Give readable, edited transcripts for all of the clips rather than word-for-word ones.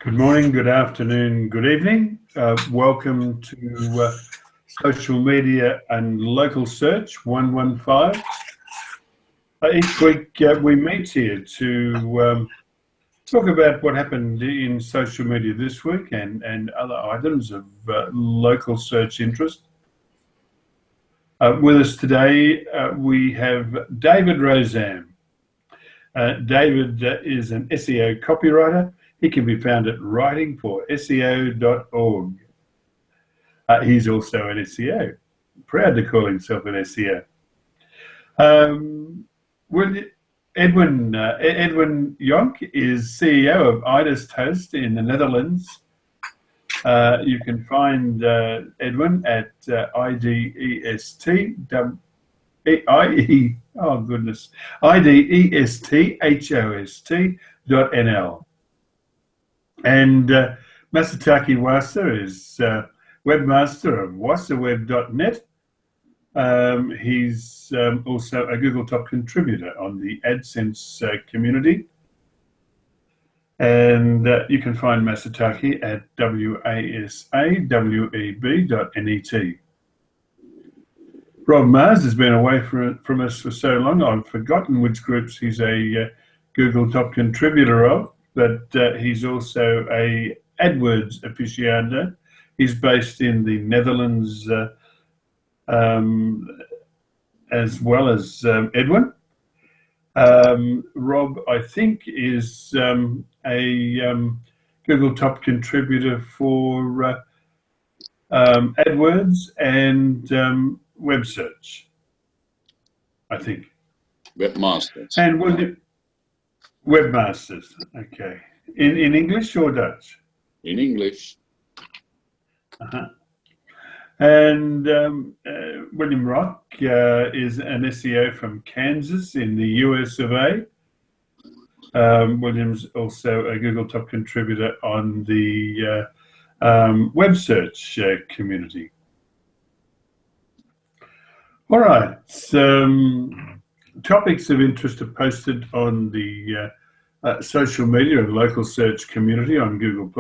Good morning, good afternoon, good evening. Welcome to Social Media and Local Search 115. Each week we meet here to talk about what happened in social media this week and other items of local search interest. With us today we have David Rozam. David is an SEO copywriter. He can be found at writingforseo.org. He's also an SEO, proud to call himself an SEO. Edwin Jonk is CEO of IDES Toast in the Netherlands. You can find Edwin at idesthost.nl. And Masataki Wasa is webmaster of wasaweb.net. He's also a Google Top contributor on the AdSense community. And you can find Masataki at wasaweb.net. Rob Mars has been away from us for so long, I've forgotten which groups he's a Google Top contributor of, but he's also a AdWords aficionado. He's based in the Netherlands as well as Edwin. Rob, I think, is a Google Top contributor for AdWords and web search, I think. Webmasters. And Webmasters, okay. In English or Dutch? In English. Uh-huh. And William Rock is an SEO from Kansas in the US of A. William's also a Google Top contributor on the web search community. All right, topics of interest are posted on the social media and local search community on Google+.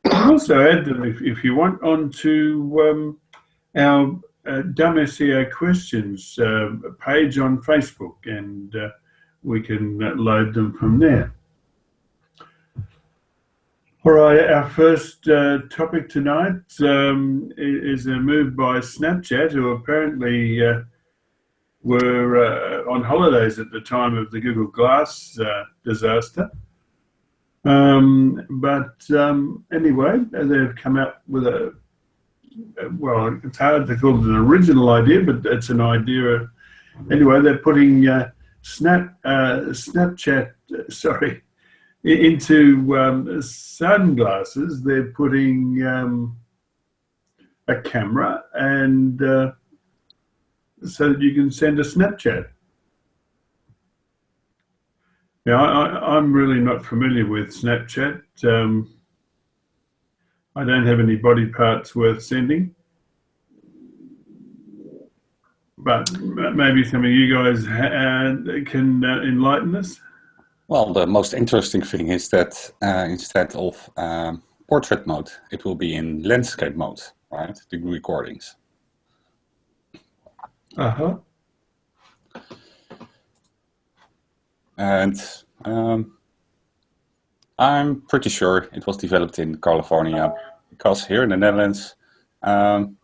You can also add them, if you want, onto our Dumb SEO Questions page on Facebook, and we can load them from there. All right, our first topic tonight is a move by Snapchat, who apparently were on holidays at the time of the Google Glass disaster. Anyway, they've come out with well, it's hard to call it an original idea, but it's an idea. Anyway, they're putting Snapchat, into sunglasses. They're putting a camera, and so that you can send a Snapchat. Yeah, I'm really not familiar with Snapchat. I don't have any body parts worth sending, but maybe some of you guys can enlighten us. Well, the most interesting thing is that instead of portrait mode, it will be in landscape mode, right? The recordings. Uh-huh. And I'm pretty sure it was developed in California, because here in the Netherlands,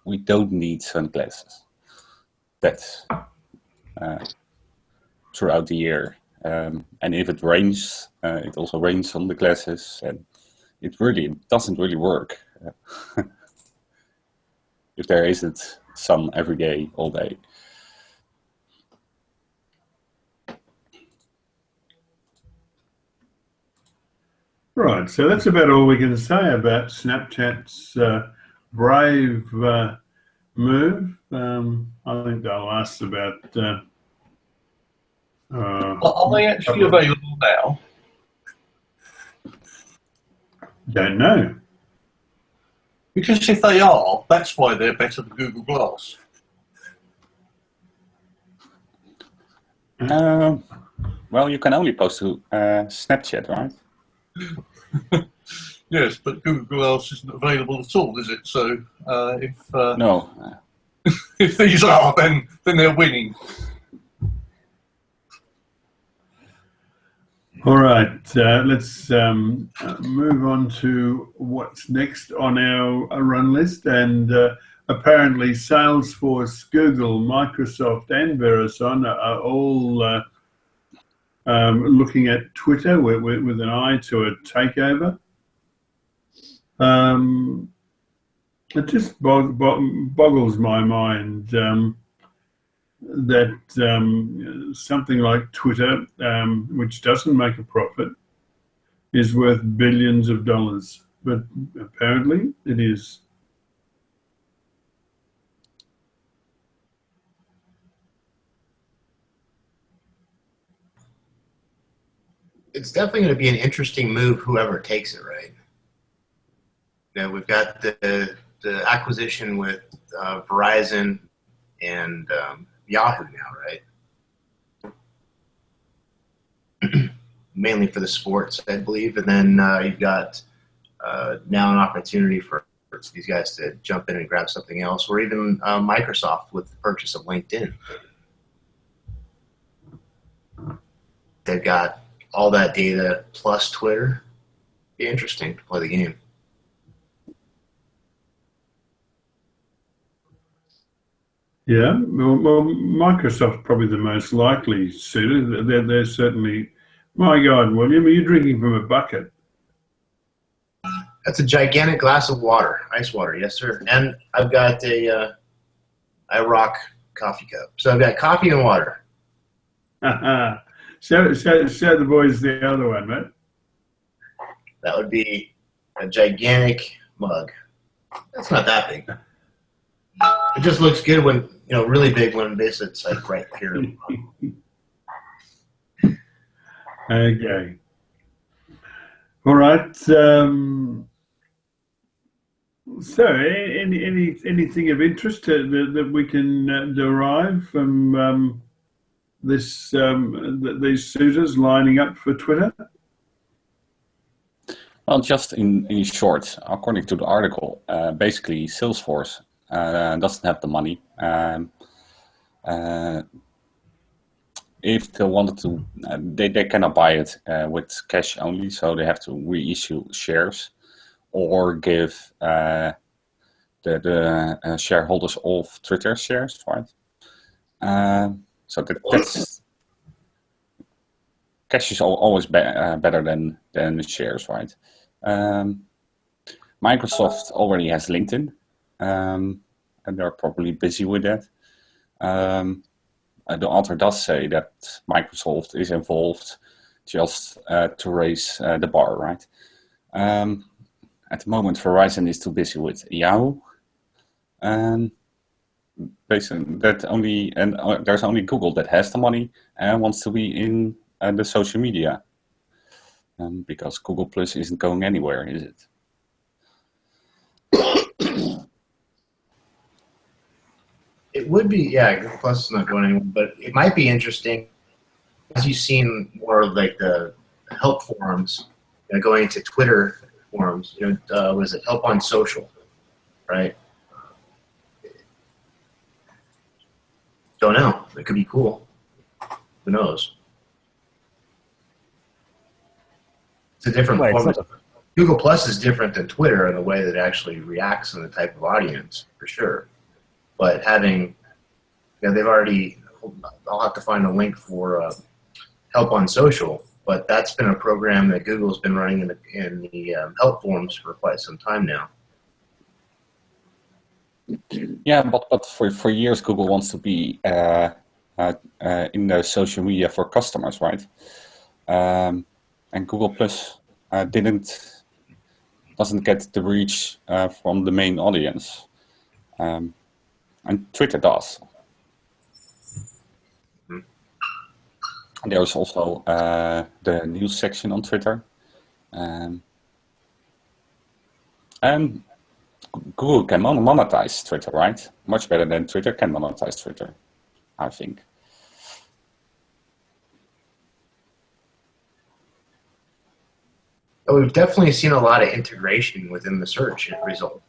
we don't need sunglasses. That's throughout the year. And if it rains, it also rains on the glasses, and it really doesn't really work if there isn't sun every day, all day. Right, so that's about all we can say about Snapchat's brave move. I think they'll last about... are they actually available now? Don't know. Because if they are, that's why they're better than Google Glass. Well, you can only post to Snapchat, right? Yes, but Google Glass isn't available at all, is it? So No. if these are, then they're winning. All right, let's move on to what's next on our run list. And apparently Salesforce, Google, Microsoft and Verizon are all looking at Twitter with an eye to a takeover. It just boggles my mind that something like Twitter, which doesn't make a profit, is worth billions of dollars, but apparently it is. It's definitely going to be an interesting move, whoever takes it, right? You know, we've got the acquisition with Verizon and Yahoo now, right? Mainly for the sports, I believe, and then you've got now an opportunity for these guys to jump in and grab something else, or even Microsoft with the purchase of LinkedIn. They've got all that data plus Twitter. Be interesting to play the game. Yeah, well, Microsoft's probably the most likely suited. They're certainly. My God, William, are you drinking from a bucket? That's a gigantic glass of water, ice water, yes, sir. And I've got a rock coffee cup. So I've got coffee and water. Show the boys the other one, mate. That would be a gigantic mug. That's not that big. It just looks good when, you know, really big when basically it's like right here. Okay. All right. So, anything of interest that we can derive from these suitors lining up for Twitter? Well, just in short, according to the article, basically Salesforce doesn't have the money. If they wanted to, they cannot buy it with cash only, so they have to reissue shares or give the shareholders of Twitter shares, right? So that's cash is always better than the shares, right? Microsoft already has LinkedIn, and they're probably busy with that. The author does say that Microsoft is involved just to raise the bar, right? At the moment, Verizon is too busy with Yahoo. Basically, there's only Google that has the money and wants to be in the social media, because Google Plus isn't going anywhere, is it? It would be, yeah, Google Plus is not going anywhere, but it might be interesting as you've seen more of like the help forums, you know, going into Twitter forums, you know, was it Help on Social, right? Don't know. It could be cool. Who knows? It's a different form. Google Plus is different than Twitter in the way that it actually reacts and the type of audience, for sure. But having, you know, they've already, I'll have to find a link for Help on Social, but that's been a program that Google's been running in the help forums for quite some time now. Yeah, but for years Google wants to be in the social media for customers, right? And Google Plus doesn't get the reach from the main audience, and Twitter does. Mm-hmm. There's also the news section on Twitter, and Google can monetize Twitter, right? Much better than Twitter can monetize Twitter, I think. But we've definitely seen a lot of integration within the search result.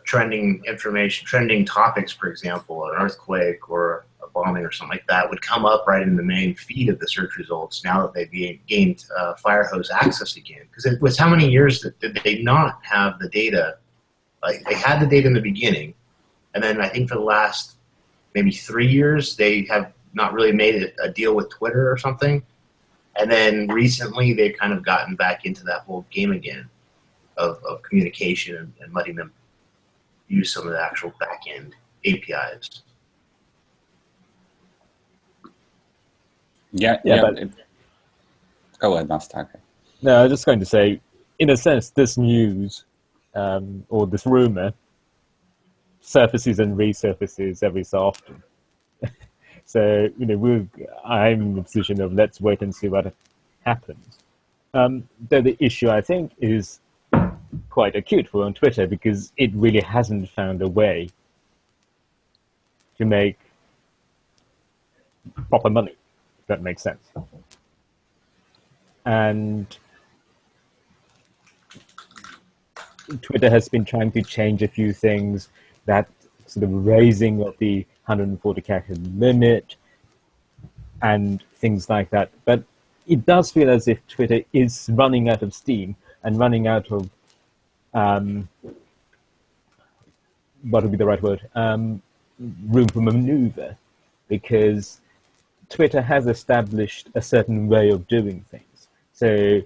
Trending information, trending topics, for example, an earthquake or a bombing or something like that would come up right in the main feed of the search results now that they've gained Firehose access again. Because it was how many years did they not have the data? Like they had the data in the beginning, and then I think for the last maybe 3 years they have not really made a deal with Twitter or something. And then recently they've kind of gotten back into that whole game again of communication and letting them use some of the actual back-end APIs. Yeah. But Go ahead, Master. Okay. no, I was just going to say, in a sense, this news or this rumor surfaces and resurfaces every so often. So, I'm in the position of let's wait and see what happens. Though the issue, I think, is quite acute for on Twitter because it really hasn't found a way to make proper money, if that makes sense. And Twitter has been trying to change a few things, that sort of raising of the 140 character limit and things like that. But it does feel as if Twitter is running out of steam and running out of what would be the right word? Room for maneuver, because Twitter has established a certain way of doing things. So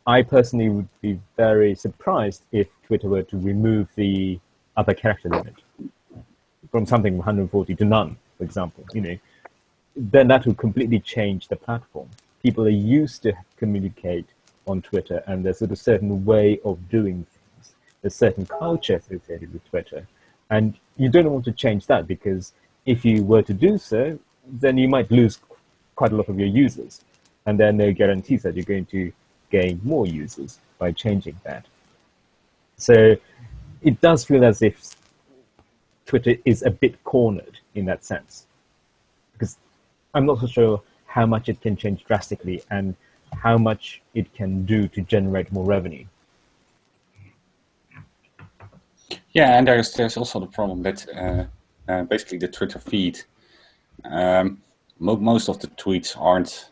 I personally would be very surprised if Twitter were to remove the upper character limit from something 140 to none, for example. Then that would completely change the platform. People are used to communicate on Twitter, and there's a certain way of doing things. There's certain culture associated with Twitter, and you don't want to change that, because if you were to do so, then you might lose quite a lot of your users, and there are no guarantees that you're going to gain more users by changing that. So it does feel as if Twitter is a bit cornered in that sense, because I'm not so sure how much it can change drastically and how much it can do to generate more revenue. Yeah, and there's also the problem that basically the Twitter feed, most of the tweets aren't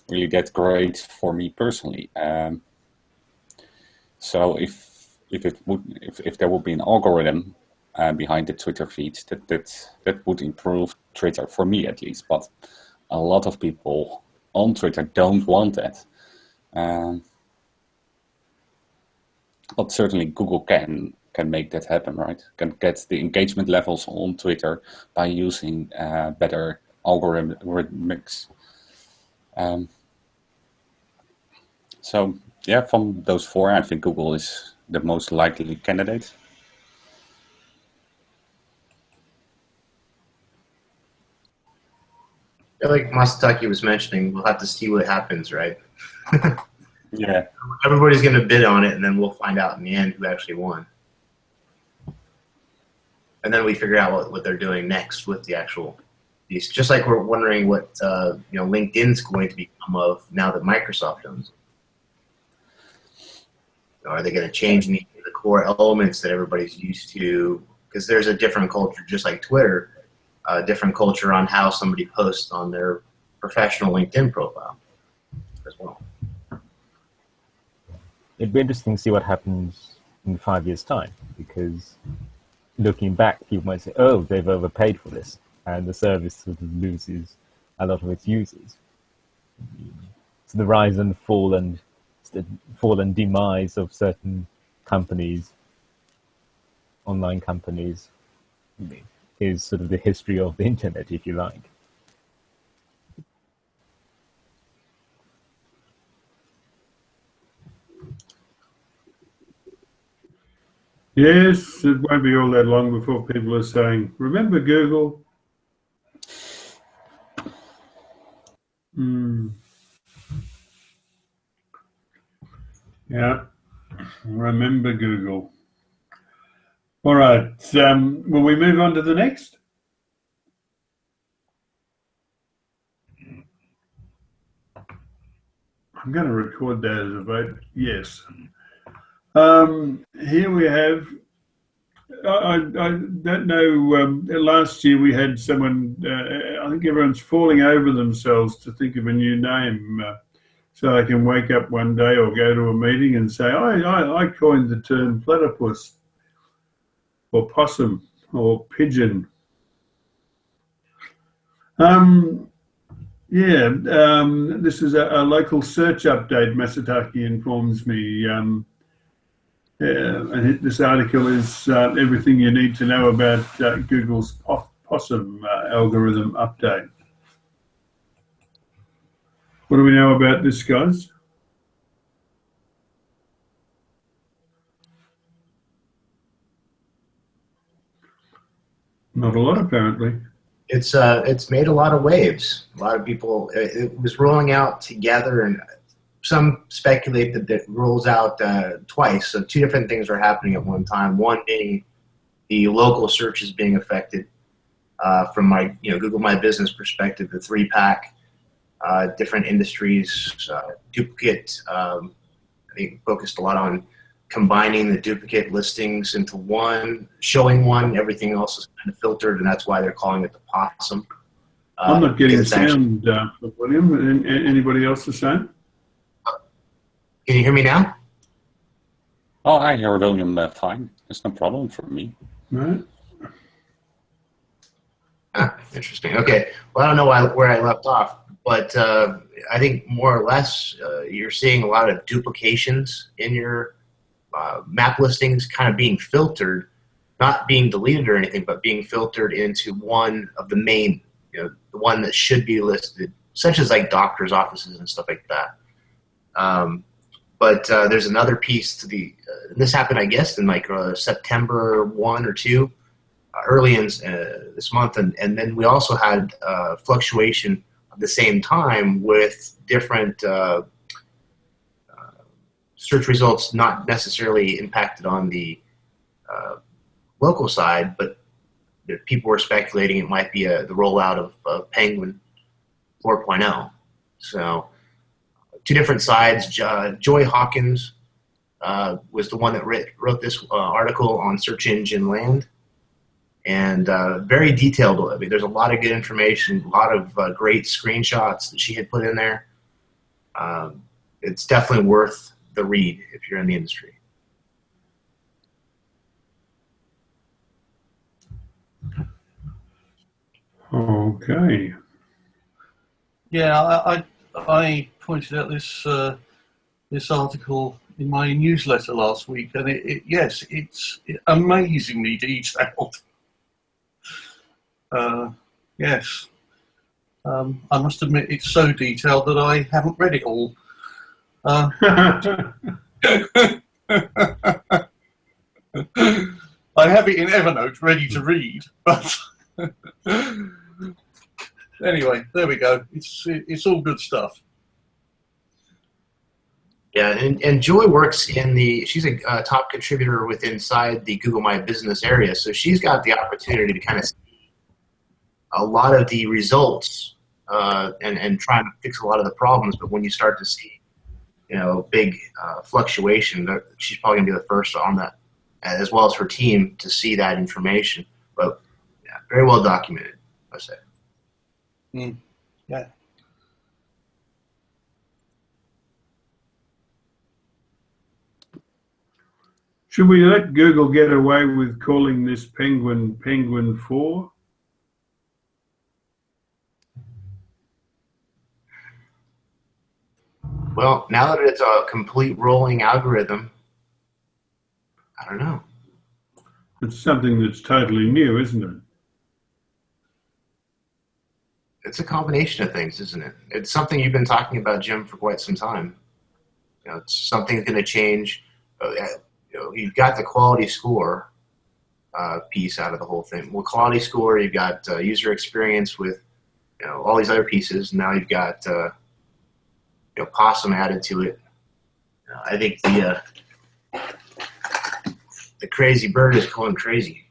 really that great for me personally. So if there would be an algorithm behind the Twitter feed, that would improve Twitter for me at least. But a lot of people on Twitter don't want that. But certainly Google can make that happen, right? Can get the engagement levels on Twitter by using better algorithmics. So yeah, from those four, I think Google is the most likely candidate. Like Masataki was mentioning, we'll have to see what happens, right? Yeah. Everybody's going to bid on it, and then we'll find out in the end who actually won. And then we figure out what they're doing next with the actual piece. Just like we're wondering what LinkedIn's going to become of now that Microsoft owns it. Are they going to change any of the core elements that everybody's used to? Because there's a different culture, just like Twitter, a different culture on how somebody posts on their professional LinkedIn profile as well. It'd be interesting to see what happens in 5 years' time, because looking back, people might say, oh, they've overpaid for this, and the service sort of loses a lot of its users. So the rise and fall and demise of certain companies, online companies, is sort of the history of the internet, if you like. Yes, it won't be all that long before people are saying, remember Google? Yeah, remember Google. All right, will we move on to the next? I'm going to record that as a vote. Yes. Here we have. I don't know. Last year we had someone. I think everyone's falling over themselves to think of a new name, so I can wake up one day or go to a meeting and say, I coined the term platypus, or possum, or pigeon. This is a local search update, Masataki informs me. And this article is everything you need to know about Google's possum algorithm update. What do we know about this, guys? Not a lot, apparently. It's made a lot of waves. A lot of people. It was rolling out together, and some speculate that it rolls out twice. So two different things are happening at one time. One being the local searches being affected from my Google My Business perspective. The 3-pack, different industries, duplicate. I think focused a lot on combining the duplicate listings into one, showing one. Everything else is kind of filtered, and that's why they're calling it the possum. I'm not getting sound, William. Anybody else the same? Can you hear me now? Oh, I hear William fine. It's no problem for me. Right. Interesting. Okay. Well, I don't know where I left off, but I think more or less you're seeing a lot of duplications in your map listings kind of being filtered, not being deleted or anything, but being filtered into one of the main, the one that should be listed, such as like doctors' offices and stuff like that. But there's another piece to the, this happened, I guess, in like September 1 or 2, early in this month. And then we also had fluctuation at the same time with different search results not necessarily impacted on the local side, but people were speculating it might be the rollout of Penguin 4.0. So two different sides. Joy Hawkins was the one that wrote this article on Search Engine Land, and very detailed. I mean, there's a lot of good information, a lot of great screenshots that she had put in there. It's definitely worth the read if you're in the industry. Okay. Yeah, I pointed out this this article in my newsletter last week, and yes, it's amazingly detailed. Yes, I must admit it's so detailed that I haven't read it all. I have it in Evernote ready to read, but anyway, there we go. It's all good stuff. Yeah, and Joy works in she's a top contributor inside the Google My Business area, so she's got the opportunity to kind of see a lot of the results and try to fix a lot of the problems. But when you start to see, big fluctuation, she's probably gonna be the first on that, as well as her team, to see that information. But yeah, very well documented, I say. Yeah. Should we let Google get away with calling this Penguin 4? Well, now that it's a complete rolling algorithm, I don't know. It's something that's totally new, isn't it? It's a combination of things, isn't it? It's something you've been talking about, Jim, for quite some time. It's something that's going to change. You've got the quality score piece out of the whole thing. Well, quality score, you've got user experience with all these other pieces. Now you've got Possum added to it. I think the crazy bird is going crazy,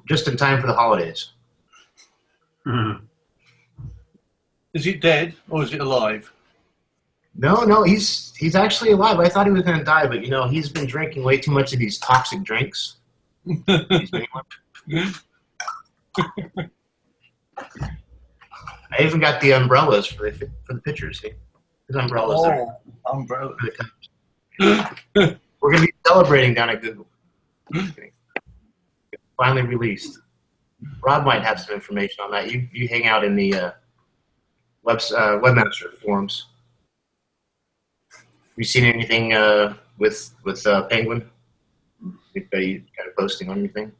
just in time for the holidays. Mm-hmm. Is it dead or is it alive? No, he's actually alive. I thought he was going to die, but he's been drinking way too much of these toxic drinks. I even got the umbrellas for the pictures. See, his umbrellas. Umbrella. We're going to be celebrating down at Google. Finally released. Rob might have some information on that. You hang out in the webmaster forums. Have you seen anything with Penguin? Anybody kind of posting on anything?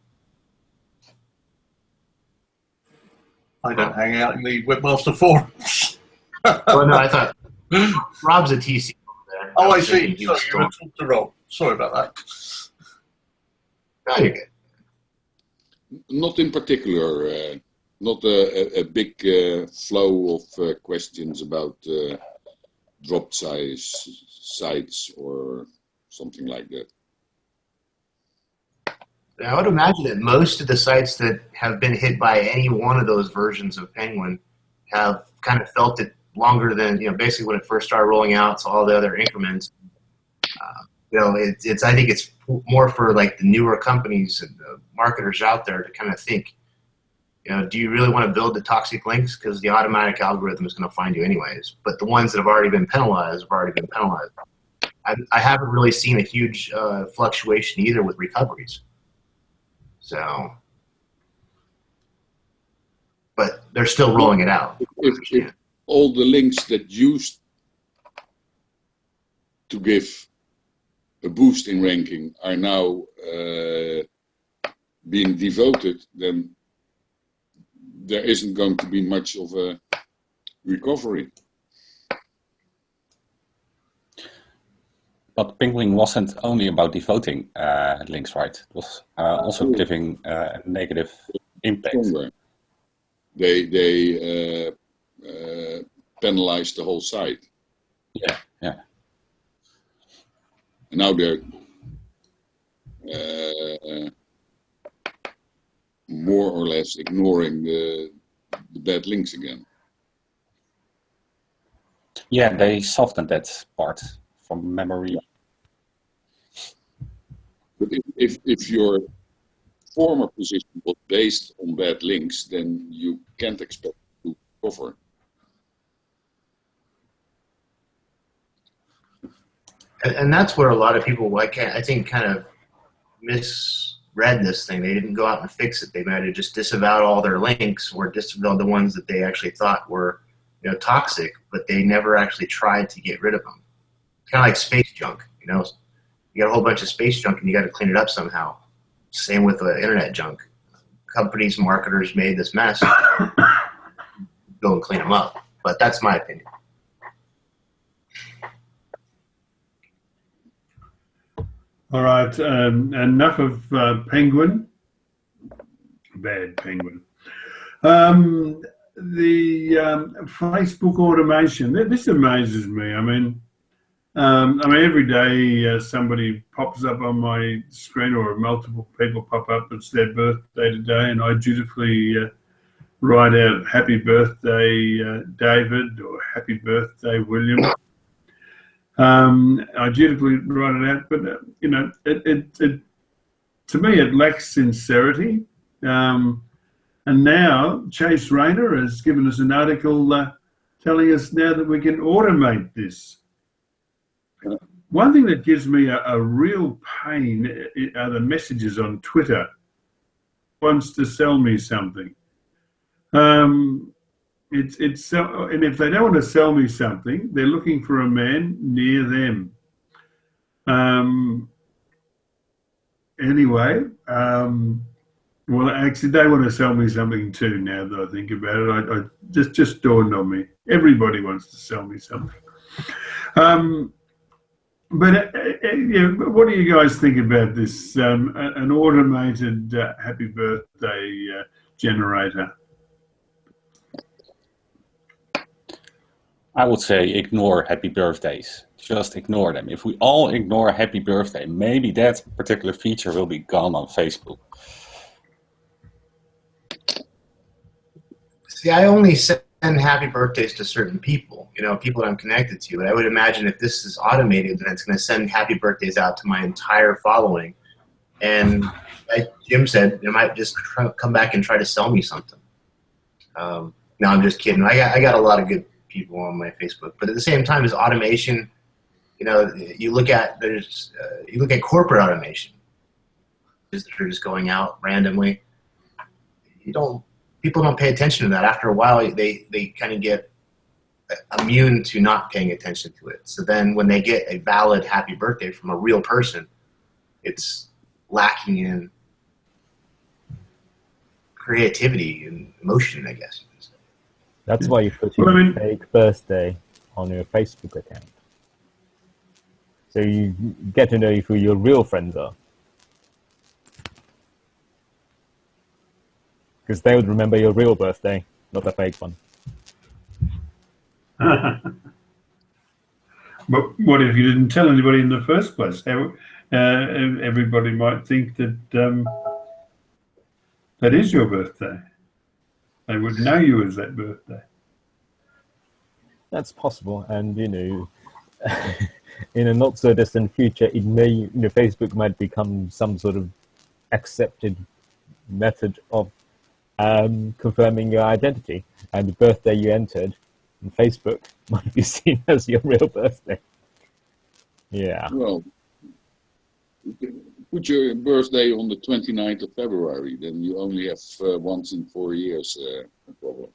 I don't hang out in the webmaster forums. Well, no, I thought Rob's a TC over there. Oh, I see. Sorry, you were talking to Rob. Sorry about that. No, you're good. Not in particular. Not a big flow of questions about drop size sites or something like that. I would imagine that most of the sites that have been hit by any one of those versions of Penguin have kind of felt it longer than, basically when it first started rolling out to all the other increments. I think it's more for like the newer companies and the marketers out there to kind of think, do you really want to build the toxic links? Because the automatic algorithm is going to find you anyways. But the ones that have already been penalized have already been penalized. I haven't really seen a huge fluctuation either with recoveries. So, but they're still rolling it out. If all the links that used to give a boost in ranking are now being devoted, then there isn't going to be much of a recovery. But Penguin wasn't only about devoting links, right? It was also giving a negative impact. They penalized the whole site. Yeah. And now they're more or less ignoring the bad links again. Yeah, they softened that part from memory. But if your former position was based on bad links, then you can't expect to recover. And that's where a lot of people, I think, kind of misread this thing. They didn't go out and fix it. They might have just disavowed all their links or disavowed the ones that they actually thought were, toxic, but they never actually tried to get rid of them. It's kind of like space junk, You got a whole bunch of space junk and you got to clean it up somehow. Same with the internet junk. Companies, marketers made this mess. Go and clean them up. But that's my opinion. All right, enough of Penguin. Bad Penguin. The Facebook automation. This amazes me. I mean, every day somebody pops up on my screen, or multiple people pop up. It's their birthday today, and I dutifully write out "Happy Birthday, David," or "Happy Birthday, William." I dutifully write it out, but it to me it lacks sincerity. And now Chase Rayner has given us an article telling us now that we can automate this. One thing that gives me a real pain are the messages on Twitter. Wants to sell me something. And if they don't want to sell me something, they're looking for a man near them. Well, actually, they want to sell me something too. Now that I think about it, I just dawned on me. Everybody wants to sell me something. But what do you guys think about this? An automated happy birthday generator? I would say ignore happy birthdays. Just ignore them. If we all ignore happy birthday, maybe that particular feature will be gone on Facebook. See, I only send send happy birthdays to certain people, people that I'm connected to. But I would imagine if this is automated, then it's going to send happy birthdays out to my entire following. And like Jim said, it might just come back and try to sell me something. No, I'm just kidding. I got a lot of good people on my Facebook, but at the same time, as automation, you look at corporate automation, they're just going out randomly. People don't pay attention to that. After a while, they kind of get immune to not paying attention to it. So then when they get a valid happy birthday from a real person, it's lacking in creativity and emotion, I guess. That's why you put your fake birthday on your Facebook account. So you get to know who your real friends are. Because they would remember your real birthday, not the fake one. But what if you didn't tell anybody in the first place? Everybody might think that that is your birthday. They would know you as that birthday. That's possible, and in a not so distant future, it may, Facebook might become some sort of accepted method of confirming your identity, and the birthday you entered on Facebook might be seen as your real birthday. Yeah. Well, put your birthday on the 29th of February, then you only have once in 4 years a problem.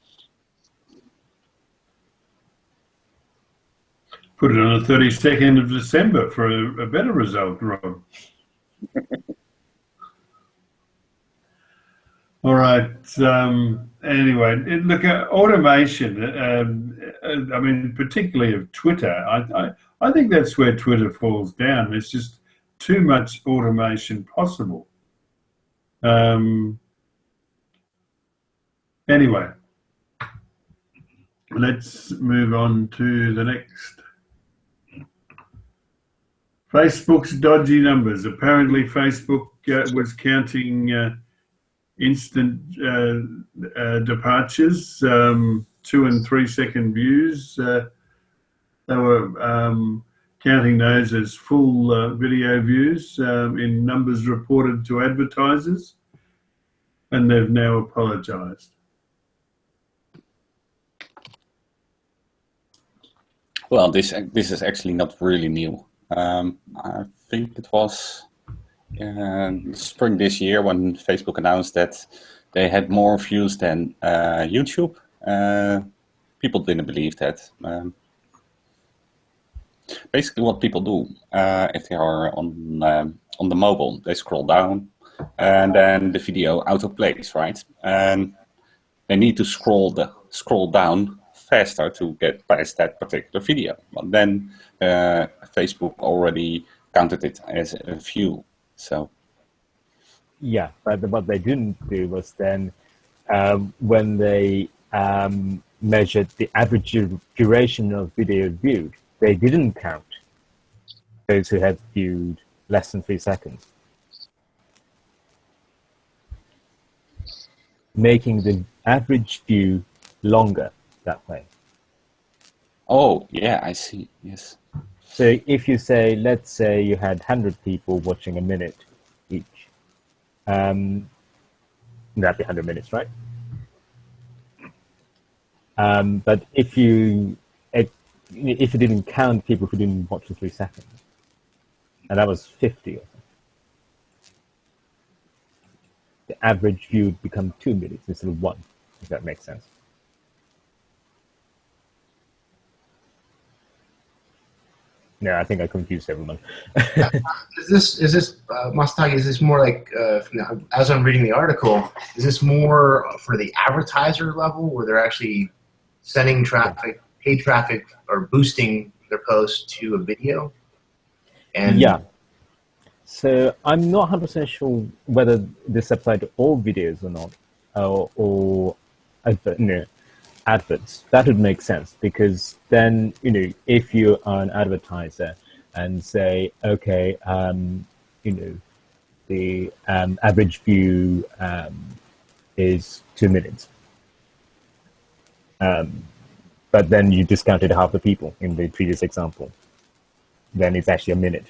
Put it on the 32nd of December for a better result, Rob. All right. Anyway, look at automation. I mean, particularly of Twitter. I think that's where Twitter falls down. There's just too much automation possible. Anyway, let's move on to the next. Facebook's dodgy numbers. Apparently, Facebook was counting instant departures, 2 and 3 second views. They were counting those as full video views in numbers reported to advertisers, and they've now apologised. Well, this is actually not really new. I think it was spring this year when Facebook announced that they had more views than YouTube. People didn't believe that. Basically, what people do if they are on the mobile, they scroll down, and then the video auto plays, right? And they need to scroll down faster to get past that particular video. But then Facebook already counted it as a view. So yeah, but what they didn't do was then when they measured the average duration of video viewed, they didn't count those who had viewed less than 3 seconds, making the average view longer that way. Oh, yeah, I see, yes. So if you say, let's say you had 100 people watching a minute each, that'd be 100 minutes, right? But if you didn't count people who didn't watch the 3 seconds, and that was 50 or something, the average view would become 2 minutes instead of 1, if that makes sense. No, I think I confused everyone. Is this Masatagi, is this more like, as I'm reading the article, is this more for the advertiser level where they're actually sending traffic, paid traffic, or boosting their post to a video? And yeah. So I'm not 100% sure whether this applied to all videos or not, or adverts. That would make sense, because then, if you are an advertiser and say, okay, the average view is 2 minutes, but then you discounted half the people in the previous example. Then it's actually a minute.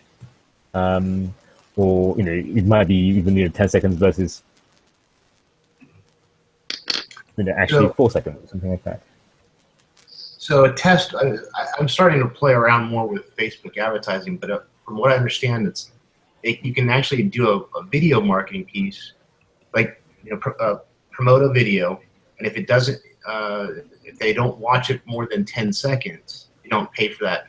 Or it might be even 10 seconds versus actually 4 seconds or something like that. So a test, I'm starting to play around more with Facebook advertising, but from what I understand, you can actually do a video marketing piece, like promote a video, and if it doesn't, if they don't watch it more than 10 seconds, you don't pay for that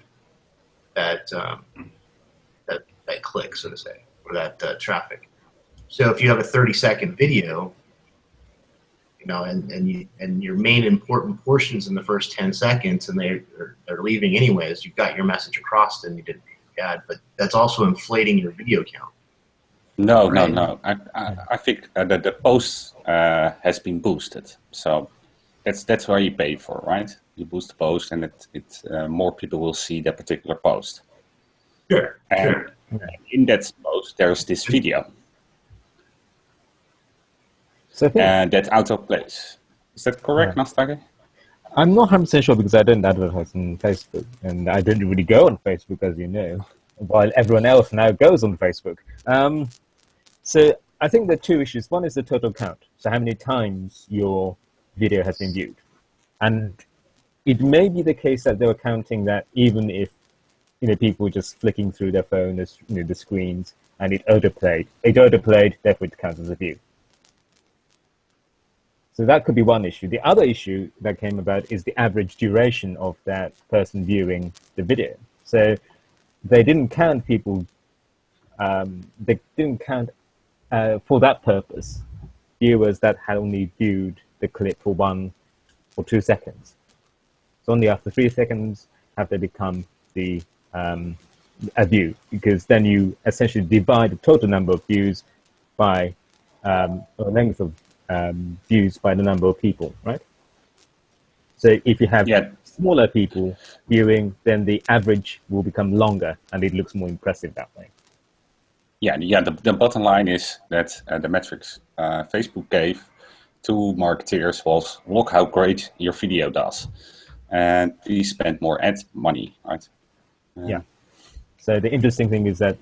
click, so to say, or that traffic. So if you have a 30-second video, and your main important portions in the first 10 seconds, and they're leaving anyways, you've got your message across, and you didn't add, but that's also inflating your video count. No, right? no. I think that the post has been boosted, so that's where you pay for, right? You boost the post, and more people will see that particular post. Sure. And in that post, there's this video. So And that autoplays. Is that correct, Nastagi? I'm not 100% sure because I don't advertise on Facebook, and I don't really go on Facebook, as you know, while everyone else now goes on Facebook. So I think there are two issues. One is the total count, so how many times your video has been viewed. And it may be the case that they were counting that even if people were just flicking through their phone, the screens, and it autoplayed, therefore it counts as a view. So that could be one issue. The other issue that came about is the average duration of that person viewing the video. So they didn't count people, they didn't count for that purpose viewers that had only viewed the clip for 1 or 2 seconds. So only after 3 seconds have they become a view, because then you essentially divide the total number of views by the length of views by the number of people, right? So if you have smaller people viewing, then the average will become longer, and it looks more impressive that way. Yeah. The bottom line is that the metrics Facebook gave to marketeers was, look how great your video does, and we spend more ad money, right? Yeah. So the interesting thing is that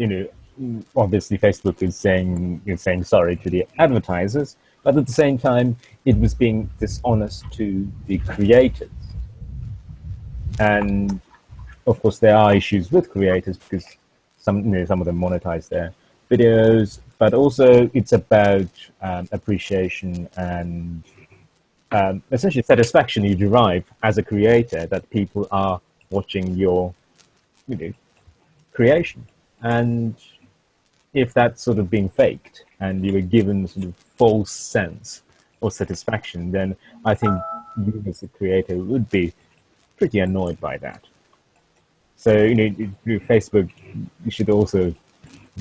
obviously Facebook is saying sorry to the advertisers, but at the same time, it was being dishonest to the creators. And of course, there are issues with creators because some of them monetize their videos, but also it's about appreciation and essentially satisfaction you derive as a creator that people are watching your creation. And if that's sort of being faked and you were given sort of false sense of satisfaction, then I think you as a creator would be pretty annoyed by that. So, Facebook, you should also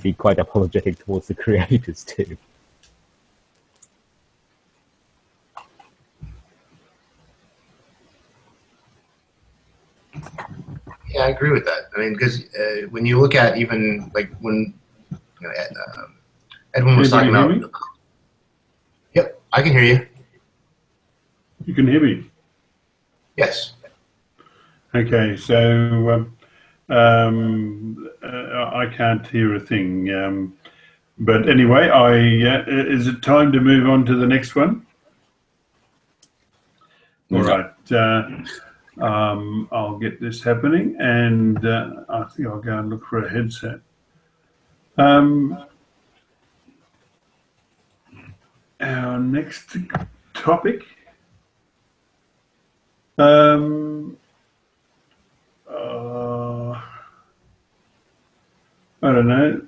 be quite apologetic towards the creators too. Yeah, I agree with that. I mean, because when you look at even like when Edwin was talking about. Me? Yep, I can hear you. You can hear me? Yes. Okay, so I can't hear a thing. But anyway, is it time to move on to the next one? All right. I'll get this happening, and I think I'll go and look for a headset. Our next topic. I don't know.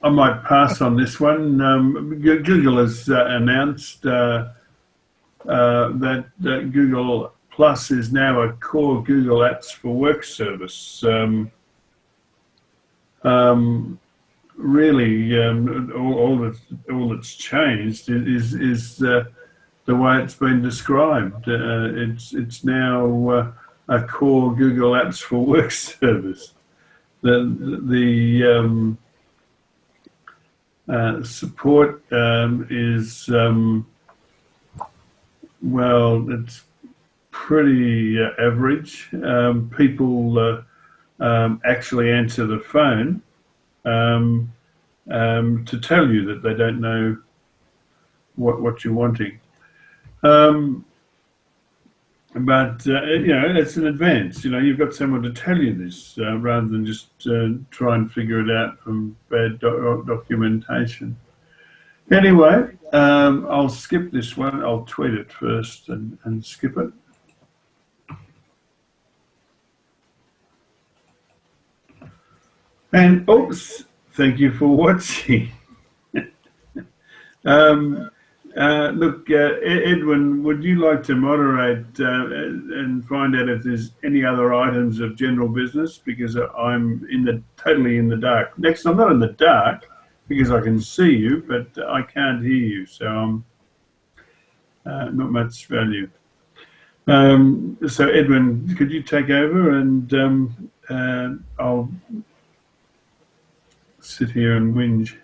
I might pass on this one. Google has announced that Google Plus is now a core Google Apps for Work service. Really, all that's changed is the way it's been described. It's now a core Google Apps for Work service. The support is well, it's pretty average. People actually answer the phone to tell you that they don't know what you're wanting. But you know, it's an advance. You know, you've got someone to tell you this rather than just try and figure it out from bad documentation. Anyway, I'll skip this one. I'll tweet it first and skip it. And oops, thank you for watching. Look, Edwin, would you like to moderate and find out if there's any other items of general business? Because I'm totally in the dark. Next, I'm not in the dark because I can see you, but I can't hear you, so I'm not much value. So, Edwin, could you take over and I'll sit here and whinge.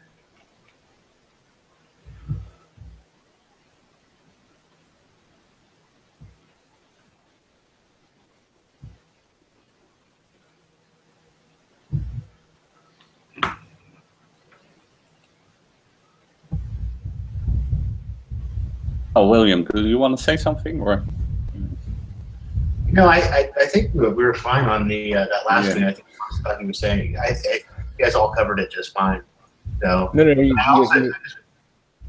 Oh, William, do you want to say something, or? No, I think we were fine on the that last thing. I think he was saying. You guys all covered it just fine. So No.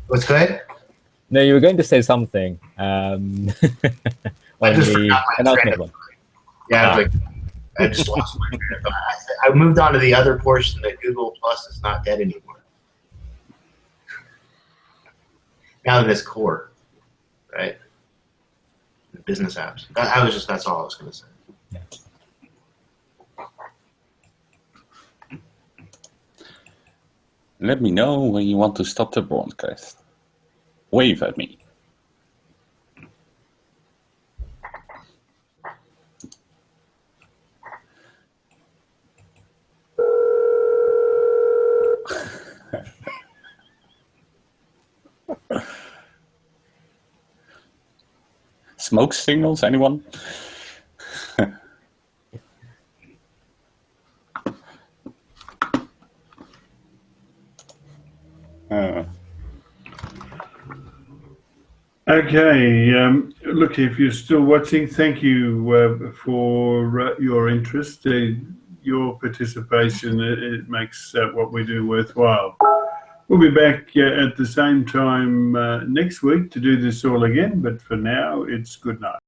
what's good? No, you were going to say something on the announcement one. Yeah, I just lost my train of thought. I moved on to the other portion that Google Plus is not dead anymore. Now that it's core, right? The business apps. That's all I was going to say. Yeah. Let me know when you want to stop the broadcast. Wave at me. Smoke signals, anyone? Okay, look, if you're still watching, thank you for your interest. Your participation, it makes what we do worthwhile. We'll be back at the same time next week to do this all again, but for now, it's good night.